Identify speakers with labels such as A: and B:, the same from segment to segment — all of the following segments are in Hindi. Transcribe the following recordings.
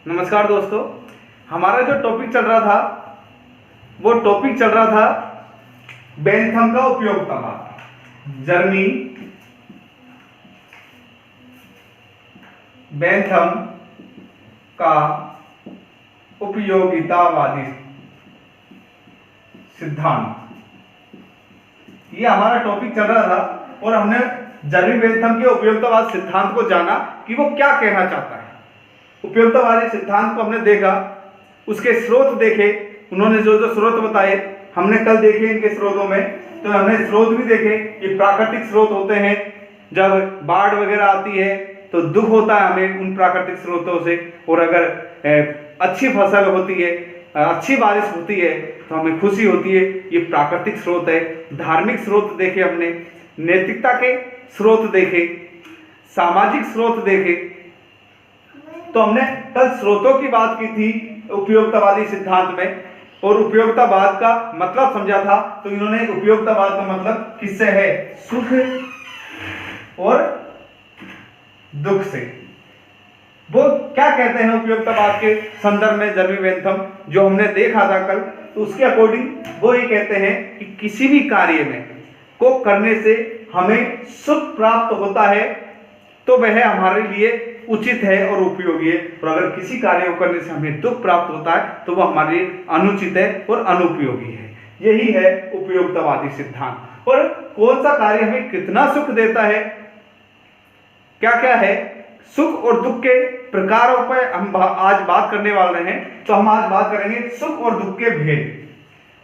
A: नमस्कार दोस्तों, हमारा जो टॉपिक चल रहा था वो टॉपिक चल रहा था बेंथम का उपयोगितावाद। जर्मी बेंथम का उपयोगितावादी सिद्धांत, ये हमारा टॉपिक चल रहा था और हमने जर्मी बेंथम के उपयोगितावाद सिद्धांत को जाना कि वो क्या कहना चाहता है। उपयोगितावादी सिद्धांत को हमने देखा, उसके स्रोत देखे, उन्होंने जो जो स्रोत बताए हमने कल देखे इनके स्रोतों में। तो हमने स्रोत भी देखे, ये प्राकृतिक स्रोत होते हैं। जब बाढ़ वगैरह आती है तो दुख होता है हमें उन प्राकृतिक स्रोतों से, और अगर अच्छी फसल होती है, अच्छी बारिश होती है तो हमें खुशी होती है। ये प्राकृतिक स्रोत है। धार्मिक स्रोत देखे हमने, नैतिकता के स्रोत देखे, सामाजिक स्रोत देखे। तो हमने कल स्रोतों की बात की थी उपयोगितावादी सिद्धांत में, और उपयोगितावाद का मतलब समझा था। तो इन्होंने उपयोगितावाद का मतलब किससे है? सुख और दुख से। वो क्या कहते हैं उपयोगितावाद के संदर्भ में जर्मी बेंथम, जो हमने देखा था कल, तो उसके अकॉर्डिंग वो ये कहते हैं कि किसी भी कार्य में को करने से हमें सुख प्राप्त होता है तो वह हमारे लिए उचित है और उपयोगी है, और अगर किसी कार्य को करने से हमें दुख प्राप्त होता है तो वह हमारे लिए अनुचित है और अनुपयोगी है। यही है उपयोगितावादी सिद्धांत। और कौन सा कार्य हमें कितना सुख देता है, क्या क्या है, सुख और दुख के प्रकारों पर हम आज बात करने वाले हैं। तो हम आज बात करेंगे सुख और दुख के भेद।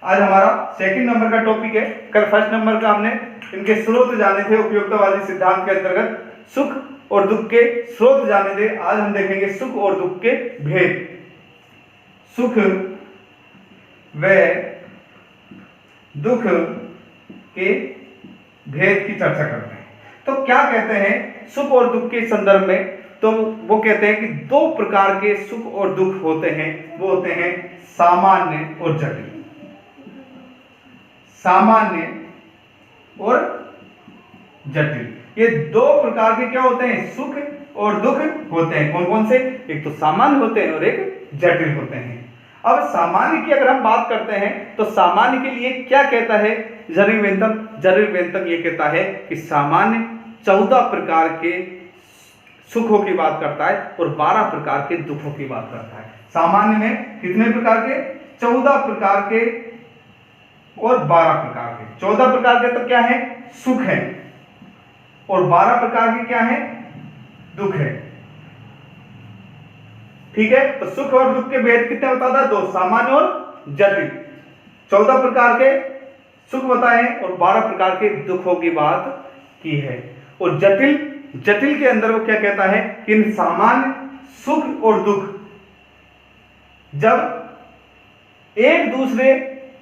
A: आज हमारा सेकंड नंबर का टॉपिक है। कल फर्स्ट नंबर का हमने इनके स्रोत जाने थे उपयोगितावादी सिद्धांत के अंतर्गत, सुख और दुख के स्रोत जाने थे। आज हम देखेंगे सुख और दुख के भेद। सुख व दुख के भेद की चर्चा करते हैं। तो क्या कहते हैं सुख और दुख के संदर्भ में? तो वो कहते हैं कि दो प्रकार के सुख और दुख होते हैं। वो होते हैं सामान्य और जटिल। सामान्य और जटिल, ये दो प्रकार के क्या होते हैं? सुख और दुख होते हैं। कौन कौन से? एक तो सामान्य होते हैं और एक जटिल होते हैं। अब सामान्य की अगर हम बात करते हैं तो सामान्य के लिए क्या कहता है जर्मी बेंथम? जर्मी बेंथम ये कहता है कि सामान्य 14 प्रकार के सुखों की बात करता है और 12 प्रकार के दुखों की बात करता है। सामान्य में कितने प्रकार के? 14 प्रकार के और 12 प्रकार के। 14 प्रकार के तो क्या है? सुख है, और 12 प्रकार के क्या है? दुख है। ठीक है, तो सुख और दुख के भेद कितने बताता है? 2, सामान्य और जटिल। 14 प्रकार के सुख बताए और 12 प्रकार के दुखों की बात की है। और जटिल के अंदर वो क्या कहता है कि इन सामान्य सुख और दुख जब एक दूसरे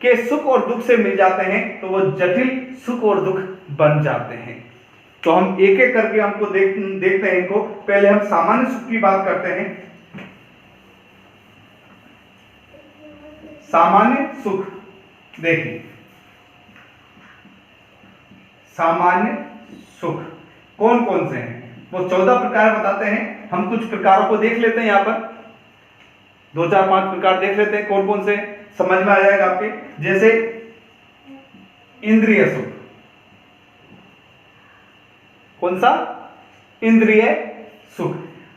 A: के सुख और दुख से मिल जाते हैं तो वो जटिल सुख और दुख बन जाते हैं। तो हम एक एक करके हमको देखते हैं इनको। पहले हम सामान्य सुख की बात करते हैं। सामान्य सुख देखिए, सामान्य सुख कौन कौन से हैं? वो 14 प्रकार बताते हैं। हम कुछ प्रकारों को देख लेते हैं, यहां पर 2, 4, 5 प्रकार देख लेते हैं कौन कौन से, समझ में आ जाएगा आपके। जैसे इंद्रिय सुख। कौन सा? इंद्रिय सुख।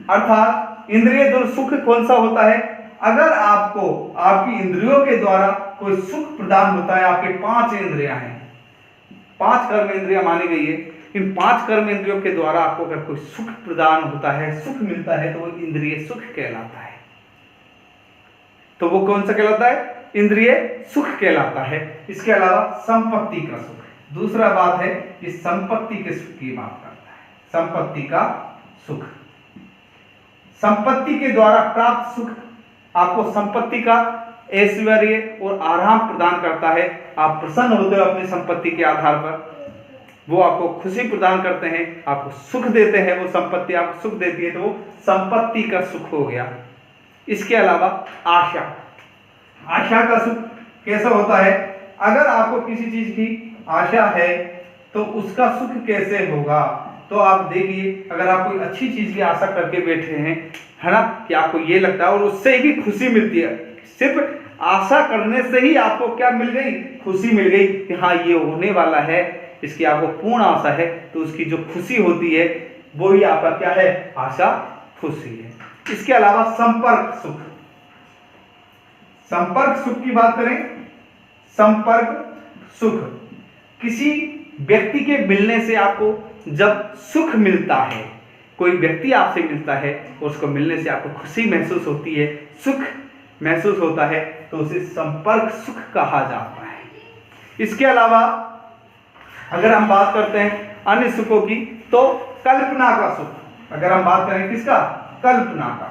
A: अर्थात इंद्रिय सुख कौन सा होता है? अगर आपको आपकी इंद्रियों के द्वारा कोई सुख प्रदान होता है। आपके 5 इंद्रियां हैं, 5 कर्म इंद्रियां मानी गई है। इन 5 कर्म इंद्रियों के द्वारा आपको अगर कोई सुख प्रदान होता है, सुख मिलता है, तो वो इंद्रिय सुख कहलाता है। तो वो कौन सा कहलाता है? इंद्रिय सुख कहलाता है। इसके अलावा संपत्ति का सुख दूसरा बात है कि संपत्ति के सुख की बात करता है। संपत्ति का सुख, संपत्ति के द्वारा प्राप्त सुख आपको संपत्ति का ऐश्वर्य और आराम प्रदान करता है। आप प्रसन्न होते हो अपनी संपत्ति के आधार पर, वो आपको खुशी प्रदान करते हैं, आपको सुख देते हैं। वो संपत्ति आपको सुख देती है, तो वो संपत्ति का सुख हो गया। इसके अलावा आशा, आशा का सुख कैसा होता है? अगर आपको किसी चीज की आशा है तो उसका सुख कैसे होगा? तो आप देखिए, अगर आप कोई अच्छी चीज की आशा करके बैठे हैं, है ना, कि आपको ये लगता है और उससे भी खुशी मिलती है, सिर्फ आशा करने से ही आपको क्या मिल गई, खुशी मिल गई कि हाँ ये होने वाला है, इसकी आपको पूर्ण आशा है, तो उसकी जो खुशी होती है वो ही आपका क्या है, आशा, खुशी है। इसके अलावा संपर्क सुख, संपर्क सुख की बात करें, संपर्क सुख किसी व्यक्ति के मिलने से आपको जब सुख मिलता है, कोई व्यक्ति आपसे मिलता है और उसको मिलने से आपको खुशी महसूस होती है, सुख महसूस होता है, तो उसे संपर्क सुख कहा जाता है। इसके अलावा अगर हम बात करते हैं अन्य सुखों की, तो कल्पना का सुख, अगर हम बात करें किसका, कल्पना का,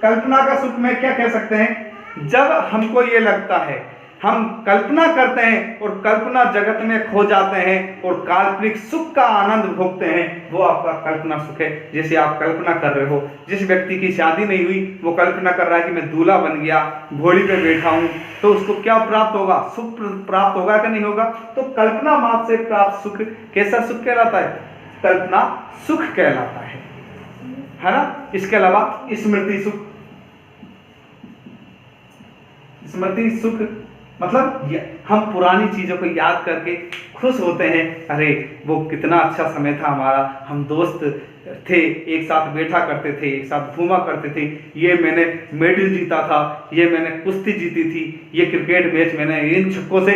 A: कल्पना का सुख में क्या कह सकते हैं, जब हमको ये लगता है, हम कल्पना करते हैं और कल्पना जगत में खो जाते हैं और काल्पनिक सुख का आनंद भोगते हैं, वो आपका कल्पना सुख है। जैसे आप कल्पना कर रहे हो, जिस व्यक्ति की शादी नहीं हुई वो कल्पना कर रहा है कि मैं दूल्हा बन गया, घोड़ी पे बैठा हूं, तो उसको क्या प्राप्त होगा, सुख प्राप्त होगा कि नहीं होगा। तो कल्पना मात्र से प्राप्त सुख कैसा सुख कहलाता है, कल्पना सुख कहलाता है ना। इसके अलावा स्मृति सुख, स्मृति सुख मतलब हम पुरानी चीजों को याद करके खुश होते हैं, अरे वो कितना अच्छा समय था हमारा, हम दोस्त थे, एक साथ बैठा करते थे, एक साथ घूमा करते थे, ये मैंने मेडल जीता था, ये मैंने कुश्ती जीती थी, ये क्रिकेट मैच मैंने इन छक्कों से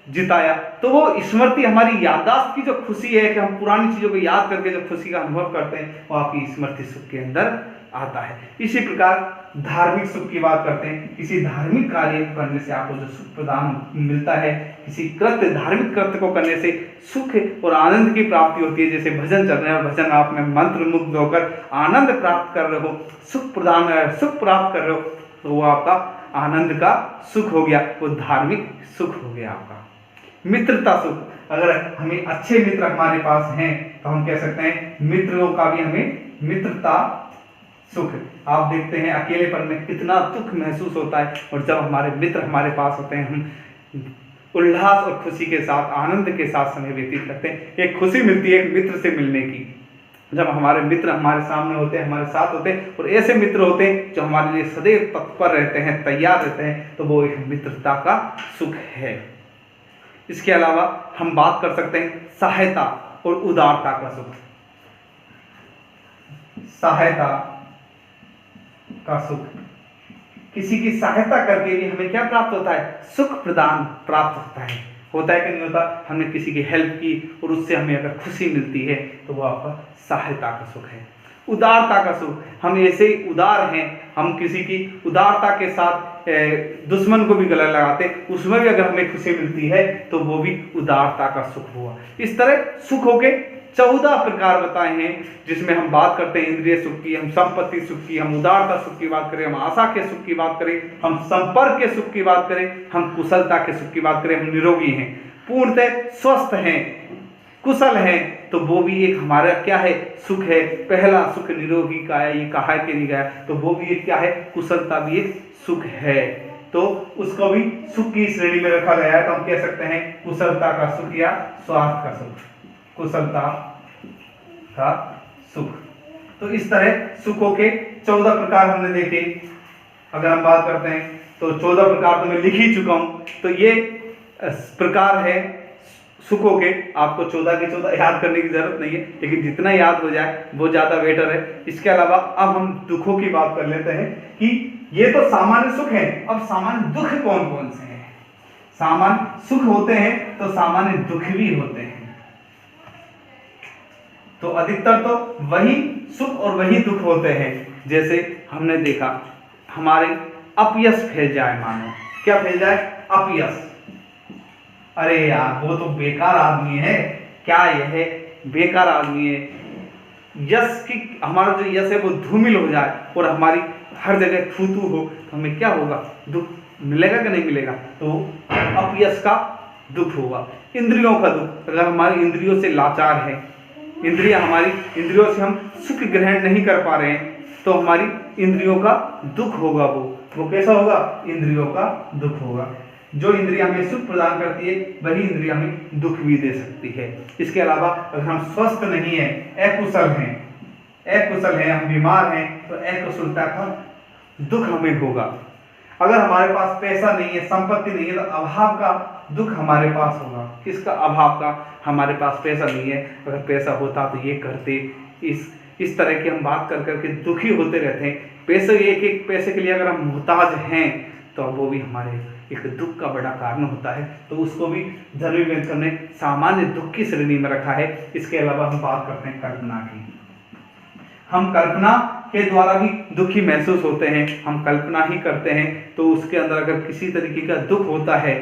A: जिताया। तो वो स्मृति, हमारी याददाश्त की जो खुशी है कि हम पुरानी चीजों को याद करके जो खुशी का अनुभव करते हैं, वो आपकी स्मृति सुख के अंदर आता है। इसी प्रकार धार्मिक सुख की बात करते हैं, किसी धार्मिक कार्य को करने से आपको जो सुख प्रदान मिलता है, किसी कृत्य, धार्मिक कृत्य को करने से सुख और आनंद की प्राप्ति होती है। जैसे भजन चल रहे हैं और भजन आप में मंत्र मुग्ध होकर आनंद प्राप्त कर रहे हो, सुख प्राप्त कर रहे हो, तो वो आपका आनंद का सुख हो गया, वो धार्मिक सुख हो गया आपका। मित्रता सुख, अगर हमें अच्छे मित्र हमारे पास हैं तो हम कह सकते हैं मित्रों का भी हमें मित्रता सुख। आप देखते हैं अकेलेपन में कितना दुख महसूस होता है, और जब हमारे मित्र हमारे पास होते हैं, हम उल्लास और खुशी के साथ, आनंद के साथ समय व्यतीत करते हैं। एक खुशी मिलती है एक मित्र से मिलने की, जब हमारे मित्र हमारे सामने होते हैं, हमारे साथ होते हैं, और ऐसे मित्र होते हैं जो हमारे लिए सदैव तत्पर रहते हैं, तैयार रहते हैं, तो वो एक मित्रता का सुख है। इसके अलावा हम बात कर सकते हैं सहायता और उदारता का सुख। सहायता का सुख, किसी की सहायता करके भी हमें क्या प्राप्त होता है, सुख प्रदान प्राप्त होता है कि नहीं होता। हमने किसी की हेल्प की और उससे हमें अगर खुशी मिलती है, तो वो आपका सहायता का सुख है। उदारता का सुख, हम ऐसे उदार हैं, हम किसी की उदारता के साथ दुश्मन को भी गला लगाते, उसमें भी अगर हमें खुशी मिलती है, तो वो भी उदारता का सुख हुआ। इस तरह सुखों के 14 प्रकार बताए हैं, जिसमें हम बात करते हैं इंद्रिय सुख की, हम संपत्ति सुख की, हम उदारता सुख की बात करें, हम आशा के सुख की बात करें, हम संपर्क के सुख की बात करें, हम कुशलता के सुख की बात करें, हम निरोगी हैं, पूर्णतः स्वस्थ हैं, कुशल हैं, तो वो भी एक हमारा क्या है, सुख है। पहला सुख निरोगी का है, ये कहा कि नहीं गया, तो वो भी एक क्या है, कुशलता भी एक सुख है। तो उसको भी सुख की श्रेणी में रखा गया है, तो हम कह सकते हैं कुशलता का सुख या स्वास्थ्य का सुख, कुशलता का सुख। तो इस तरह सुखों के 14 प्रकार हमने देखे। अगर हम बात करते हैं तो 14 प्रकार तो मैं लिख ही चुका हूं, तो ये प्रकार है सुखों के। आपको 14 के 14 याद करने की जरूरत नहीं है, लेकिन जितना याद हो जाए वो ज्यादा बेटर है। इसके अलावा अब हम दुखों की बात कर लेते हैं कि ये तो सामान्य सुख है, अब सामान्य दुख कौन कौन से हैं। सामान्य सुख होते हैं तो सामान्य दुख भी होते हैं। तो अधिकतर तो वही सुख और वही दुख होते हैं। जैसे हमने देखा हमारे अपयश फैल जाए, मानो क्या फैल जाए, अपयश, अरे यार वो तो बेकार आदमी है, क्या यह बेकार आदमी है। यश की, हमारा जो यश है वो धूमिल हो जाए और हमारी हर जगह थू-थू हो, तो हमें क्या होगा, दुख मिलेगा कि नहीं मिलेगा, तो अपयश का दुख होगा। इंद्रियों का दुख, अगर हमारी इंद्रियों से लाचार है, हमारी इंद्रियों से हम सुख ग्रहण नहीं कर पा रहे हैं, तो हमारी इंद्रियों का दुख होगा। वो कैसा होगा, इंद्रियों का दुख होगा। जो इंद्रिय हमें सुख प्रदान करती है वही इंद्रिय हमें दुख भी दे सकती है। इसके अलावा अगर हम स्वस्थ नहीं है, अकुशल हैं, हम बीमार हैं, तो अकुशलता का दुख हमें होगा। अगर हमारे पास पैसा नहीं है, संपत्ति नहीं है, तो अभाव का दुख हमारे पास होगा। किसका? अभाव का। हमारे पास पैसा नहीं है, अगर पैसा होता तो ये करते, इस तरह की हम बात कर करके दुखी होते रहते हैं। पैसे, एक एक पैसे के लिए अगर हम मुहताज हैं तो वो भी हमारे एक दुख का बड़ा कारण होता है। तो उसको भी धर्मी वेंथम ने सामान्य दुख की श्रेणी में रखा है। इसके अलावा हम बात करते हैं कल्पना की। हम कल्पना के द्वारा भी दुखी महसूस होते हैं, हम कल्पना ही करते हैं, तो उसके अंदर अगर किसी तरीके का दुख होता है,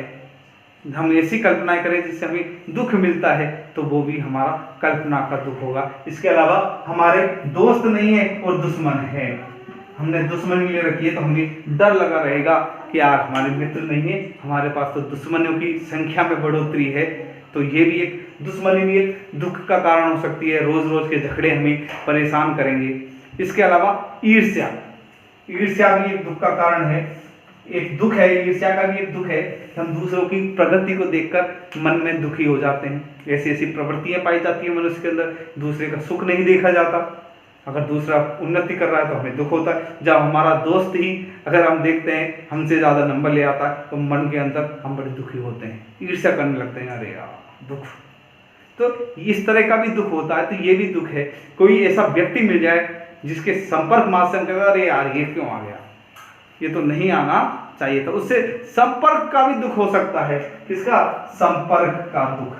A: हम ऐसी कल्पनाएं करें जिससे हमें दुख मिलता है, तो वो भी हमारा कल्पना का दुख होगा। इसके अलावा हमारे दोस्त नहीं है और दुश्मन है, हमने दुश्मनी ले रखी है, तो हमें डर लगा रहेगा कि यार हमारे मित्र नहीं है, हमारे पास तो दुश्मनों की संख्या में बढ़ोतरी है। तो ये भी एक दुश्मनी भी एक दुख का कारण हो सकती है। रोज रोज के झगड़े हमें परेशान करेंगे। इसके अलावा ईर्ष्या भी एक दुख का कारण है, एक दुख है। ईर्ष्या का भी एक दुख है कि हम दूसरों की प्रगति को देखकर मन में दुखी हो जाते हैं। ऐसी ऐसी प्रवृत्तियां पाई जाती है मनुष्य के अंदर, दूसरे का सुख नहीं देखा जाता। अगर दूसरा उन्नति कर रहा है तो हमें दुख होता है। जब हमारा दोस्त ही अगर हम देखते हैं हमसे ज़्यादा नंबर ले आता है, तो मन के अंदर हम बड़े दुखी होते हैं, ईर्ष्या करने लगते हैं, अरे यार दुख। तो इस तरह का भी दुख होता है। तो ये भी दुख है। कोई ऐसा व्यक्ति मिल जाए जिसके संपर्क माध्यम से अरे यार ये क्यों आ गया, ये तो नहीं आना चाहिए था, उससे संपर्क का भी दुख हो सकता है। किसका? संपर्क का दुख।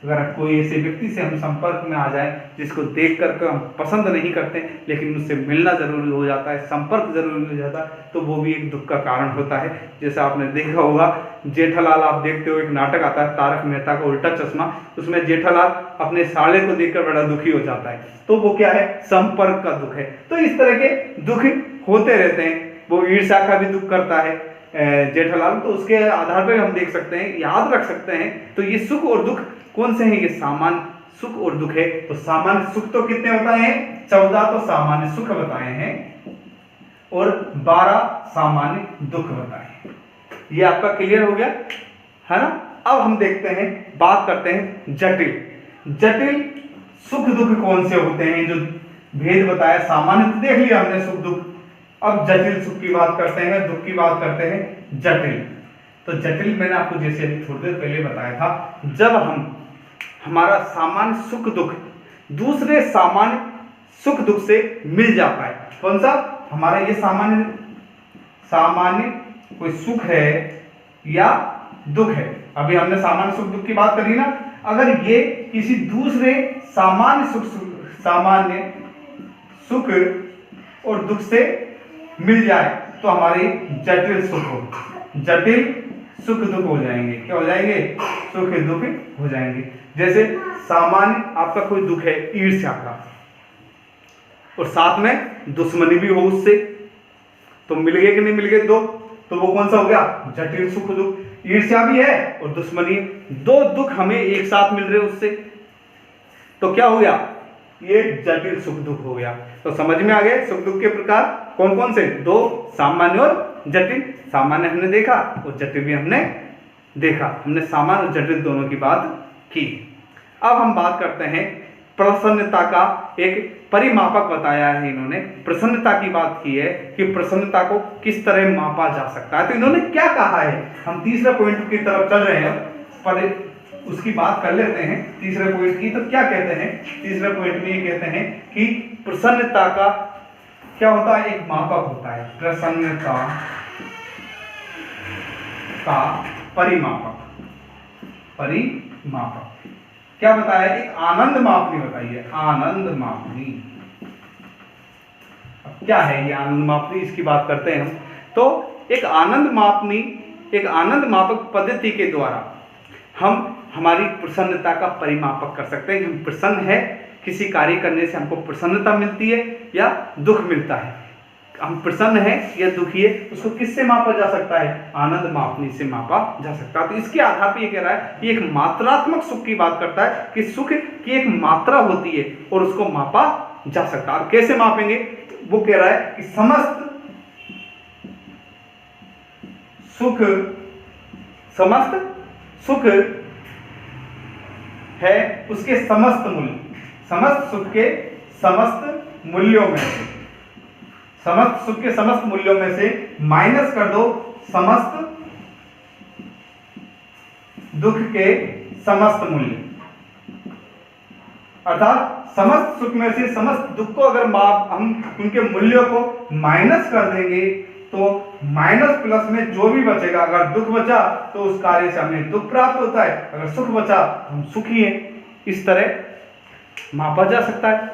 A: अगर कोई ऐसे व्यक्ति से हम संपर्क में आ जाए जिसको देख कर हम पसंद नहीं करते, लेकिन उससे मिलना जरूरी हो जाता है, संपर्क जरूरी हो जाता है, तो वो भी एक दुख का कारण होता है। जैसे आपने देखा होगा जेठालाल, आप देखते हो एक नाटक आता है तारक मेहता का उल्टा चश्मा, उसमें जेठालाल अपने साले को देखकर बड़ा दुखी हो जाता है। तो वो क्या है? संपर्क का दुख है। तो इस तरह के दुख होते रहते हैं। वो ईर्ष्या का भी दुख करता है जेठालाल, तो उसके आधार पर हम देख सकते हैं, याद रख सकते हैं। तो ये सुख और दुख कौन से हैं? ये सामान्य सुख और दुख है। तो सामान्य सुख तो कितने बताए हैं? 14 तो सामान्य सुख बताए हैं और 12 सामान्य दुख बताए हैं। ये आपका क्लियर हो गया है ना? अब हम देखते हैं, बात करते हैं जटिल सुख दुख कौन से होते हैं। जो भेद बताया, सामान्य तो देख लिया हमने सुख दुख, अब जटिल सुख की बात करते हैं, दुख की बात करते हैं। जटिल, तो जटिल मैंने आपको जैसे अभी थोड़ी देर पहले बताया था, जब हमारा सामान्य सुख दुख दूसरे सामान्य सुख दुख से मिल जाता है। कौन सा? हमारा ये सामान्य कोई सुख है या दुख है। अभी हमने सामान्य सुख दुख की बात करी ना। अगर ये किसी दूसरे सामान्य सुख और दुख से मिल जाए तो हमारे जटिल सुख दुख हो जाएंगे। क्या हो जाएंगे? सुख दुख हो जाएंगे। जैसे सामान्य आपका कोई दुख है ईर्ष्या का, और साथ में दुश्मनी भी हो उससे, तो मिल गए कि नहीं मिल गए दो, तो वो कौन सा हो गया? जटिल सुख दुख। ईर्ष्या भी है और दुश्मनी, दो दुख हमें एक साथ मिल रहे उससे, तो क्या हो गया? ये जटिल सुख दुख हो गया। तो समझ में आ गए सुख दुख के प्रकार कौन कौन से? दो, सामान्य और जटिल। सामान्य हमने देखा और जटिल भी हमने देखा। हमने सामान्य और जटिल दोनों की बात की। अब हम बात करते हैं प्रसन्नता का। एक परिमापक बताया है इन्होंने, प्रसन्नता की बात की है कि प्रसन्नता को किस तरह मापा जा सकता है। तो इन्होंने क्या कहा है? हम तीसरे पॉइंट की तरफ चल रहे हैं, पर उसकी बात कर लेते हैं तीसरे पॉइंट की। तो क्या कहते हैं तीसरे पॉइंट में? ये कहते हैं कि प्रसन्नता का क्या होता है? एक मापक होता है प्रसन्नता का परिमापक। क्या बताया? एक आनंद मापनी बताइए, आनंद मापनी। अब क्या है ये आनंद मापनी? इसकी बात करते हैं हम। तो एक आनंद मापनी, एक आनंद मापक पद्धति के द्वारा हम हमारी प्रसन्नता का परिमापक कर सकते हैं कि हम प्रसन्न है, किसी कार्य करने से हमको प्रसन्नता मिलती है या दुख मिलता है। हम प्रसन्न है या दुखी है, उसको किससे मापा जा सकता है? आनंद मापनी से मापा जा सकता है। तो इसके आधार पर ये कह रहा है कि एक मात्रात्मक सुख की बात करता है कि सुख की एक मात्रा होती है और उसको मापा जा सकता है। और कैसे मापेंगे? वो कह रहा है कि समस्त सुख समस्त सुख है उसके समस्त मूल्य, समस्त सुख के समस्त मूल्यों में से, समस्त सुख के समस्त मूल्यों में से माइनस कर दो समस्त दुख के समस्त मूल्य। अर्थात समस्त सुख में से समस्त दुख को अगर हम उनके मूल्यों को माइनस कर देंगे तो माइनस प्लस में जो भी बचेगा, अगर दुख बचा तो उस कार्य से हमें दुख प्राप्त होता है, अगर सुख बचा तो हम सुखी हैं। इस तरह मापा जा सकता है।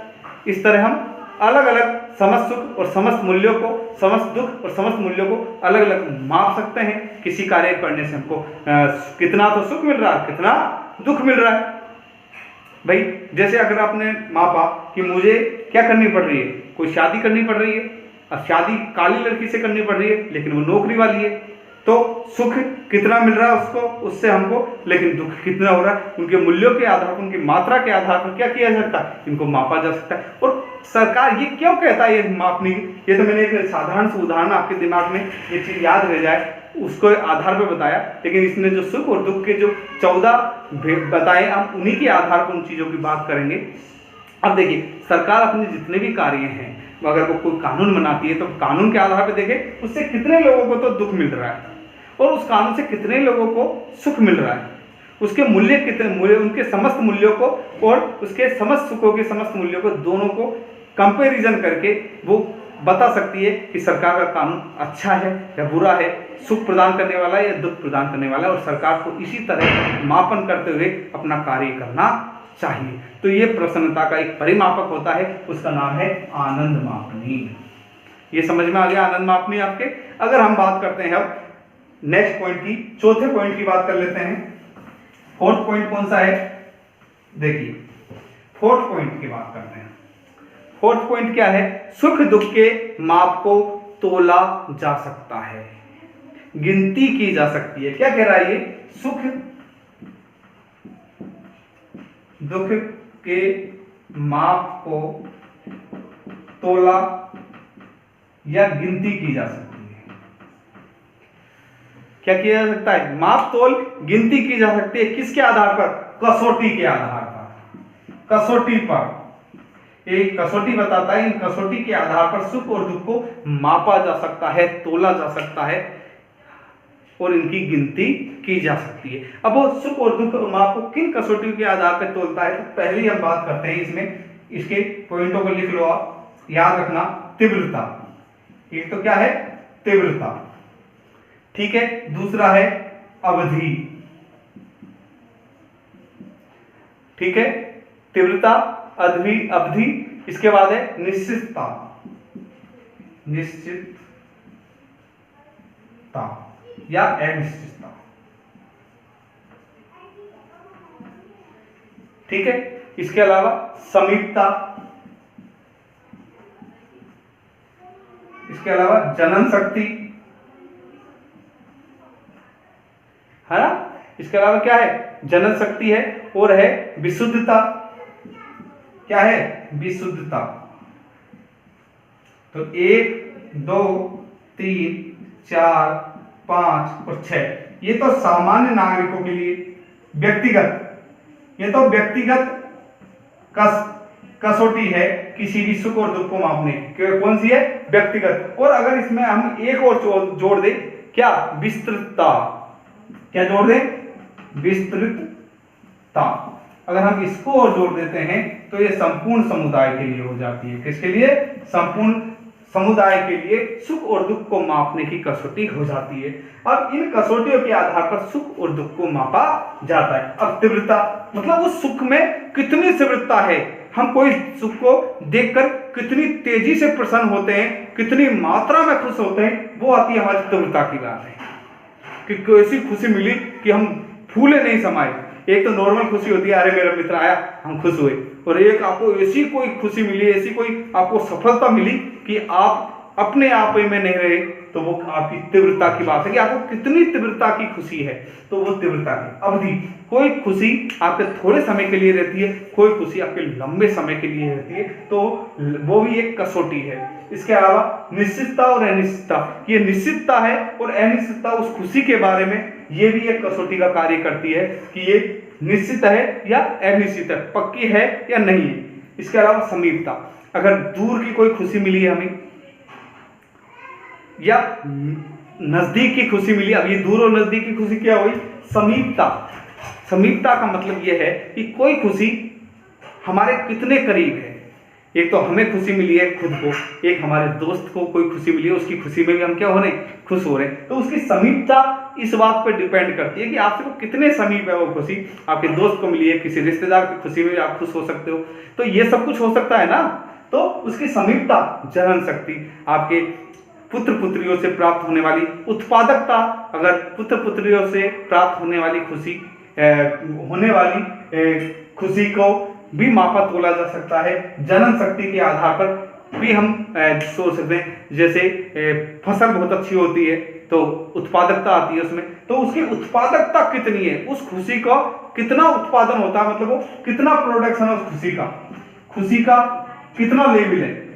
A: इस तरह हम अलग अलग समस्त सुख और समस्त मूल्यों को, समस्त दुख और समस्त मूल्यों को अलग अलग माप सकते हैं। किसी कार्य करने से हमको कितना तो सुख मिल रहा है, कितना दुख मिल रहा है। भाई जैसे अगर आपने मापा कि मुझे क्या करनी पड़ रही है, कोई शादी करनी पड़ रही है, अब शादी काली लड़की से करनी पड़ रही है लेकिन वो नौकरी वाली है, तो सुख कितना मिल रहा है उसको, उससे हमको, लेकिन दुख कितना हो रहा है, उनके मूल्यों के आधार पर, उनकी मात्रा के आधार पर क्या किया जा सकता है, इनको मापा जा सकता है। और सरकार ये क्यों कहता है ये मापनी, ये तो मैंने एक साधारण सा उदाहरण आपके दिमाग में ये चीज याद रह जाए उसको आधार पर बताया, लेकिन इसने जो सुख और दुख के जो 14 बताए हम उन्हीं के आधार पर उन चीजों की बात करेंगे। अब देखिए सरकार अपने जितने भी कार्य हैं, अगर वो कोई कानून बनाती है तो कानून के आधार पर देखें उससे कितने लोगों को तो दुख मिल रहा है और उस कानून से कितने लोगों को सुख मिल रहा है, उसके मूल्य कितने, मूल्य उनके समस्त मूल्यों को और उसके समस्त सुखों के समस्त मूल्यों को, दोनों को कंपैरिजन करके वो बता सकती है कि सरकार का कानून अच्छा है या बुरा है, सुख प्रदान करने वाला है या दुख प्रदान करने वाला है। और सरकार को इसी तरह मापन करते हुए अपना कार्य करना चाहिए। तो ये प्रसन्नता का एक परिमापक होता है, उसका नाम है आनंद मापनी। ये समझ में आ गया आनंद मापनी आपके। अगर हम बात करते हैं अब नेक्स्ट पॉइंट की, चौथे पॉइंट की बात कर लेते हैं। फोर्थ पॉइंट कौन सा है, देखिए फोर्थ पॉइंट की बात करते हैं। फोर्थ पॉइंट क्या है, सुख दुख के माप को तोला जा सकता है, गिनती की जा सकती है। क्या कह रहा है ये, सुख दुख के माप को तोला या गिनती की जा सकती है। क्या किया जा सकता है, माप तोल गिनती की जा सकती है। किसके आधार पर, कसौटी के आधार पर, कसौटी पर। एक कसौटी बताता है, इन कसौटी के आधार पर सुख और दुख को मापा जा सकता है, तोला जा सकता है और इनकी गिनती की जा सकती है। अब वो सुख और दुख और माप को किन कसौटियों के आधार पर तोलता है, तो पहले ही हम बात करते हैं इसमें, इसके पॉइंटों को लिख लो आप, याद रखना। तीव्रता, एक तो क्या है, तीव्रता, ठीक है। दूसरा है अवधि, ठीक है, तीव्रता, अवधि। इसके बाद है निश्चितता, निश्चितता या अनिश्चितता, ठीक है। इसके अलावा समीपता, इसके अलावा जनन शक्ति, है ना। इसके अलावा क्या है, जनन शक्ति है और है विशुद्धता। क्या है, विशुद्धता। तो 1 2 3 4 5 और 6, ये तो सामान्य नागरिकों के लिए व्यक्तिगत, ये तो व्यक्तिगत कसौटी है किसी भी सुख और दुख को मापने की। कौन सी है, व्यक्तिगत। और अगर इसमें हम एक और जोड़ दें, क्या, विस्तृतता। क्या जोड़ दें, विस्तृतता। अगर हम इसको और जोड़ देते हैं तो ये संपूर्ण समुदाय के लिए हो जाती है। किसके लिए, संपूर्ण समुदाय के लिए सुख और दुख को मापने की कसौटी हो जाती है। अब इन कसौटियों के आधार पर सुख और दुख को मापा जाता है। अब तीव्रता मतलब उस सुख में कितनी तीव्रता है, हम कोई सुख को देखकर कितनी तेजी से प्रसन्न होते हैं, कितनी मात्रा में खुश होते हैं, वो आती है हमारी तीव्रता की बात है। कि कोई ऐसी खुशी मिली कि हम फूले नहीं समाये। एक तो नॉर्मल खुशी होती है, अरे मेरा मित्र आया हम खुश हुए, और एक आपको ऐसी कोई खुशी मिली, ऐसी कोई आपको सफलता मिली कि आप अपने आप में नहीं रहे, तो वो आपकी तीव्रता की बात है कि आपको कितनी तीव्रता की खुशी है। तो वो तीव्रता की अवधि, कोई खुशी आपके थोड़े समय के लिए रहती है, कोई खुशी आपके लंबे समय के लिए रहती है, तो वो भी एक कसौटी है। इसके अलावा निश्चितता और अनिश्चितता, ये निश्चितता है और अनिश्चितता उस खुशी के बारे में ये भी एक कसौटी का कार्य करती है कि ये निश्चित है या अनिश्चित है, पक्की है या नहीं है। इसके अलावा समीपता, अगर दूर की कोई खुशी मिली है हमें या नजदीक की खुशी मिली, अब ये दूर और नजदीक की खुशी क्या हुई, समीपता। समीपता का मतलब यह है कि कोई खुशी हमारे कितने करीब है। एक तो हमें खुशी मिली है खुद को, एक हमारे दोस्त को कोई खुशी मिली है, उसकी खुशी में भी हम क्या हो रहे हैं, खुश हो रहे हैं। तो उसकी समीपता इस बात पर डिपेंड करती है कि आपसे वो कितने समीप है वो खुशी। आपके दोस्त को मिली है, किसी रिश्तेदार की खुशी में भी आप खुश हो सकते हो, तो ये सब कुछ हो सकता है ना। तो उसकी समीपता, जनन शक्ति, आपके पुत्र पुत्रियों से प्राप्त होने वाली उत्पादकता, अगर पुत्र पुत्रियों से प्राप्त होने वाली खुशी को भी मापा तोला जा सकता है। जनन शक्ति के आधार पर भी हम सोच सकते हैं, जैसे फसल बहुत अच्छी होती है तो उत्पादकता आती है उसमें, तो उसकी उत्पादकता कितनी है, उस खुशी का कितना उत्पादन होता है, मतलब वो कितना प्रोडक्शन है उस खुशी का कितना लेवल है,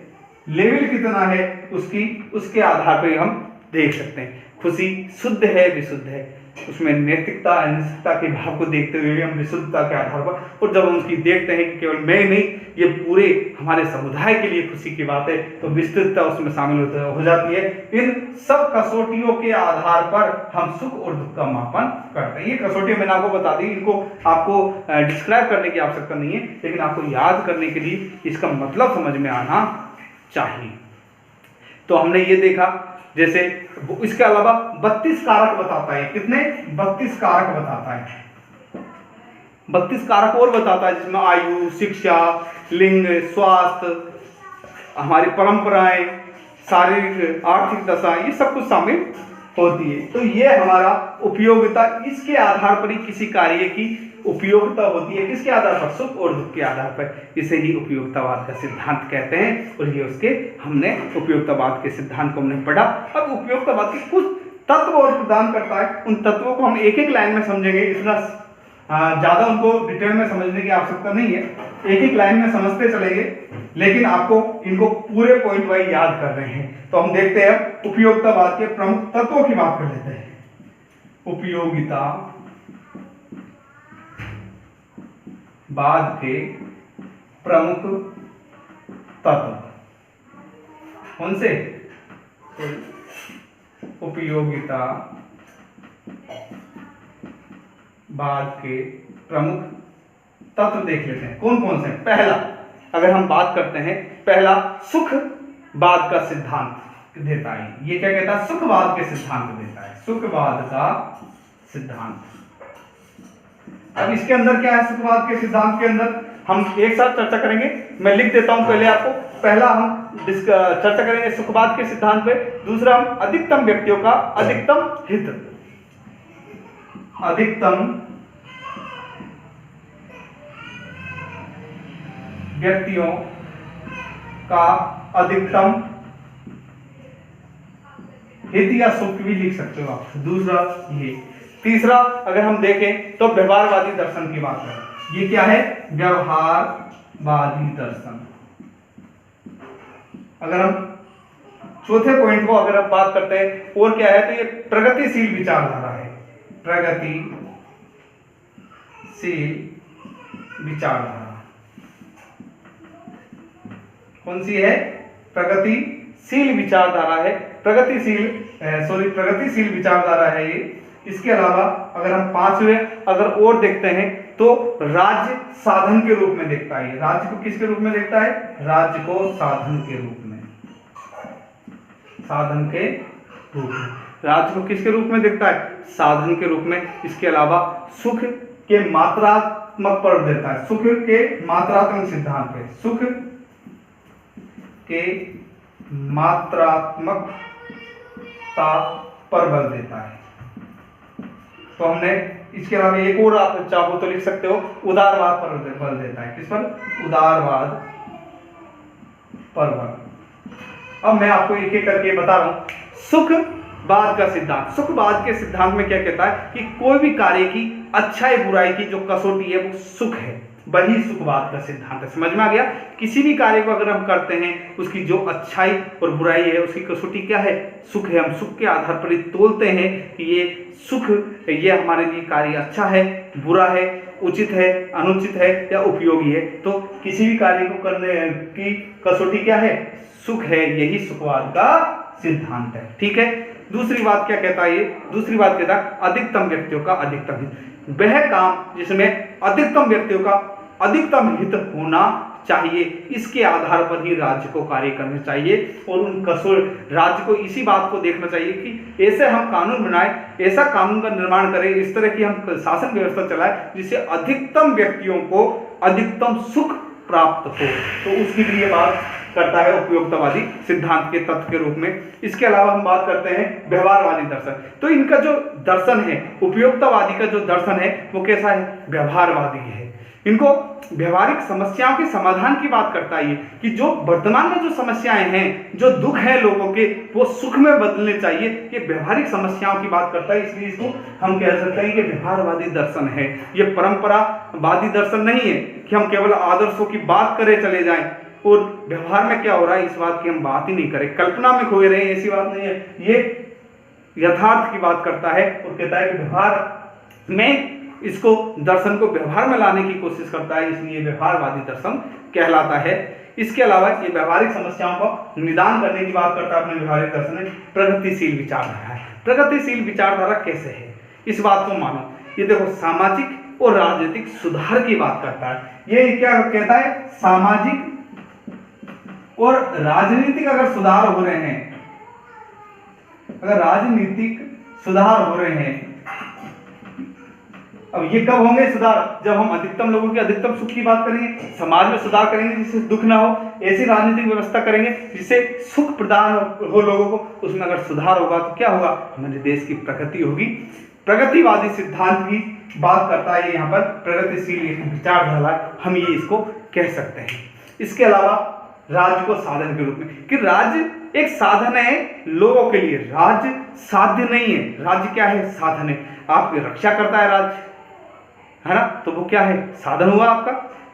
A: लेवल कितना है उसके आधार पर हम देख सकते हैं खुशी शुद्ध है विशुद्ध है। उसमें नैतिकता अनैतिकता के भाव को देखते हुए हम विशुद्धता के आधार पर, और जब हम उसकी देखते हैं कि केवल मैं नहीं, ये पूरे हमारे समुदाय के लिए खुशी की बात है, तो विस्तृतता उसमें शामिल हो जाती है। इन सब कसौटियों के आधार पर हम सुख और दुख का मापन करते हैं। ये कसौटियां मैंने आपको बता दी, इनको आपको डिस्क्राइब करने की आवश्यकता नहीं है, लेकिन आपको याद करने के लिए इसका मतलब समझ में आना चाहिए। तो हमने ये देखा, जैसे इसके अलावा 32 कारक बताता है। कितने? 32 कारक बताता है। 32 कारक और बताता है, जिसमें आयु, शिक्षा, लिंग, स्वास्थ्य, हमारी परंपराएं, शारीरिक आर्थिक दशा, ये सब कुछ शामिल होती है। तो ये हमारा उपयोगिता, इसके आधार पर ही किसी कार्य की उपयोगिता होती है। किसके आधार पर? सुख और दुख के आधार पर। इसे ही उपयोगितावाद का सिद्धांत कहते हैं, और ये उसके हमने उपयोगितावाद के सिद्धांत को हमने पढ़ा। अब उपयोगितावाद के कुछ तत्व और प्रदान करता है, उन तत्वों को हम एक एक लाइन में समझेंगे। इतना ज्यादा उनको डिटेल में समझने की आवश्यकता नहीं है, एक एक लाइन में समझते चलेंगे, लेकिन आपको इनको पूरे पॉइंट वाइज याद कर रहे हैं। तो हम देखते हैं उपयोगितावाद के प्रमुख तत्वों की बात कर लेते हैं। उपयोगितावाद के प्रमुख तत्व कौन से? उपयोगितावाद के प्रमुख तत्व देख लेते हैं कौन कौन से। पहला, अगर हम बात करते हैं, पहला सुखवाद का सिद्धांत देता है। ये क्या कहता है? सुखवाद के सिद्धांत देता है, सुखवाद का सिद्धांत। अब इसके अंदर क्या है? सुखवाद के सिद्धांत के अंदर हम एक साथ चर्चा करेंगे। मैं लिख देता हूं पहले आपको। पहला हम चर्चा करेंगे सुखवाद के सिद्धांत पे। दूसरा हम अधिकतम व्यक्तियों का अधिकतम हित, अधिकतम व्यक्तियों का अधिकतम हित या सुख भी लिख सकते हो आप। दूसरा ये। तीसरा अगर हम देखें तो व्यवहारवादी दर्शन की बात है। ये क्या है? व्यवहारवादी दर्शन। अगर हम चौथे पॉइंट को अगर हम बात करते हैं, और क्या है, तो ये प्रगतिशील विचारधारा है। प्रगतिशील विचारधारा कौन सी है? प्रगतिशील विचारधारा है। प्रगतिशील विचारधारा है ये। इसके अलावा अगर हम पांचवें अगर और देखते हैं तो राज्य साधन के रूप में देखता है। राज्य को किसके रूप में देखता है? राज्य को साधन के रूप में, साधन के रूप में। राज्य को किसके रूप में देखता है? साधन के रूप में। इसके अलावा सुख के मात्रात्मक पर देता है, सुख के मात्रात्मक सिद्धांत पे, सुख के मात्रात्मकता पर बल देता है। तो हमने इसके अलावा एक और आप चाहो तो लिख सकते हो, उदारवाद पर बल देता है। किस पर? उदारवाद पर बल। अब मैं आपको एक एक करके बता रहा हूं। सुखवाद का सिद्धांत, सुखवाद के सिद्धांत में क्या कहता है कि कोई भी कार्य की अच्छाई बुराई की जो कसौटी है वो सुख है। वही सुखवाद का सिद्धांत है। समझ में आ गया? किसी भी कार्य को अगर हम करते हैं, उसकी जो अच्छाई और बुराई है, उसकी कसौटी क्या है? सुख है। हम सुख के आधार पर ही तोलते हैं कि ये सुख, ये हमारे लिए कार्य अच्छा है, बुरा है, उचित है, अनुचित है या उपयोगी है। तो किसी भी कार्य को करने की कसौटी क्या है? सुख है। यही सुखवाद का सिद्धांत है। ठीक है। दूसरी बात क्या कहता है? ये दूसरी बात कहता है अधिकतम व्यक्तियों का अधिकतम हित। वह काम जिसमें अधिकतम व्यक्तियों का अधिकतम हित होना चाहिए, इसके आधार पर ही राज्य को कार्य करना चाहिए। और उन राज्य को इसी बात को देखना चाहिए कि ऐसे हम कानून बनाए, ऐसा कानून का निर्माण करें, इस तरह की हम शासन व्यवस्था चलाए जिससे अधिकतम व्यक्तियों को अधिकतम सुख प्राप्त हो। तो उसके लिए बात करता है उपयोगितावादी सिद्धांत के तत्व के रूप में। इसके अलावा हम बात करते हैं व्यवहारवादी दर्शन। तो इनका जो दर्शन है, उपयोगितावादी का जो दर्शन है, वो कैसा है? व्यवहारवादी है। इनको व्यवहारिक समस्याओं के समाधान की बात करता है कि जो वर्तमान में जो समस्याएं हैं, जो दुख है लोगों के, वो सुख में बदलने चाहिए। ये व्यवहारिक समस्याओं की बात करता है, इसलिए इसको हम कह सकते हैं कि व्यवहारवादी दर्शन है। ये परंपरावादी दर्शन नहीं है कि हम केवल आदर्शों की बात करे चले जाएं और व्यवहार में क्या हो रहा है इस बात की हम बात ही नहीं करें, कल्पना में खोए रहे, ऐसी बात नहीं है। ये यथार्थ की बात करता है और कहता है कि व्यवहार में इसको, दर्शन को व्यवहार में लाने की कोशिश करता है, इसलिए व्यवहारवादी दर्शन कहलाता है। इसके अलावा ये व्यवहारिक समस्याओं को निदान करने की बात करता है अपने व्यवहारिक दर्शन में। प्रगतिशील विचारधारा है। प्रगतिशील विचारधारा कैसे है? इस बात को मानो, ये देखो सामाजिक और राजनीतिक सुधार की बात करता है। ये क्या कहता है? सामाजिक और राजनीतिक अगर सुधार हो रहे हैं, अगर राजनीतिक सुधार हो रहे हैं, अब ये कब होंगे सुधार? जब हम अधिकतम लोगों के अधिकतम सुख की बात करेंगे, समाज में सुधार करेंगे जिससे दुख ना हो, ऐसी राजनीतिक व्यवस्था करेंगे जिससे सुख प्रदान हो लोगों को, उसमें अगर सुधार होगा तो क्या होगा? हमारे देश की प्रगति होगी। प्रगतिवादी सिद्धांत की बात करता है यहाँ पर, प्रगतिशील विचारधारा हम ये इसको कह सकते हैं। इसके अलावा राज्य को साधन के रूप में, कि राज्य एक साधन है लोगों के लिए, राज्य साध्य नहीं है। राज्य क्या है? साधन है। आपकी रक्षा करता है राज्य, है ना? तो वो क्या है? साधन हुआ आपका।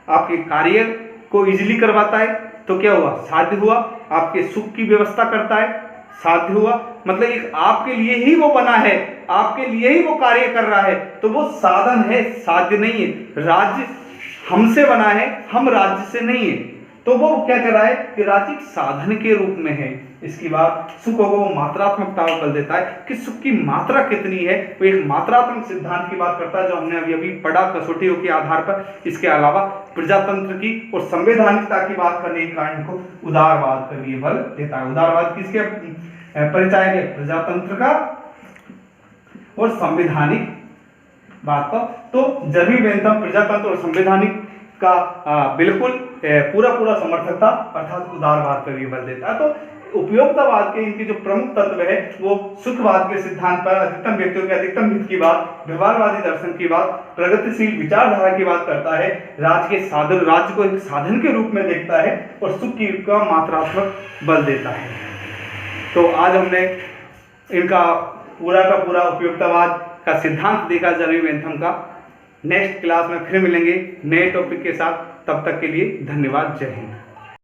A: आपके कार्य को इजीली करवाता है तो क्या हुआ? साध्य हुआ। आपके सुख की व्यवस्था करता है, साध्य हुआ। मतलब एक आपके लिए ही वो बना है, आपके लिए ही वो कार्य कर रहा है, तो वो साधन है, साध्य नहीं है। राज्य हमसे बना है, हम राज्य से नहीं है। तो वो क्या कर रहा है कि राज्य साधन के रूप में है। इसकी बात सुख को वो मात्रात्मकता को बल देता है कि सुख की मात्रा कितनी है। वो एक मात्रात्मक सिद्धांत की बात करता है जो हमने अभी पढ़ा कसौटियों के आधार पर। इसके अलावा प्रजातंत्र की और संवैधानिकता की बात करने के कारण को उदारवाद का भी बल देता है। उदारवाद किसके परिचय है? प्रजातंत्र का और संवैधानिक बात का। तो जर्मी बेंथम प्रजातंत्र और संवैधानिक का बिल्कुल पूरा समर्थक था, अर्थात उदारवाद पर भी बल देता है। तो उपयोगितावाद के इनके जो प्रमुख तत्व है वो सुखवाद के सिद्धांत पर, अधिकतम व्यक्तियों के अधिकतम हित की बात, व्यवहारवादी दर्शन की बात, प्रगतिशील विचारधारा की बात करता है, राज्य के साधन, राज्य को एक साधन के रूप में देखता है और सुख की का मात्रात्मक बल देता है। तो आज हमने इनका पूरा उपयोगितावाद का सिद्धांत देखा, जर्मी बेंथम का। नेक्स्ट क्लास में फिर मिलेंगे नए टॉपिक के साथ। तब तक के लिए धन्यवाद। जय हिंद।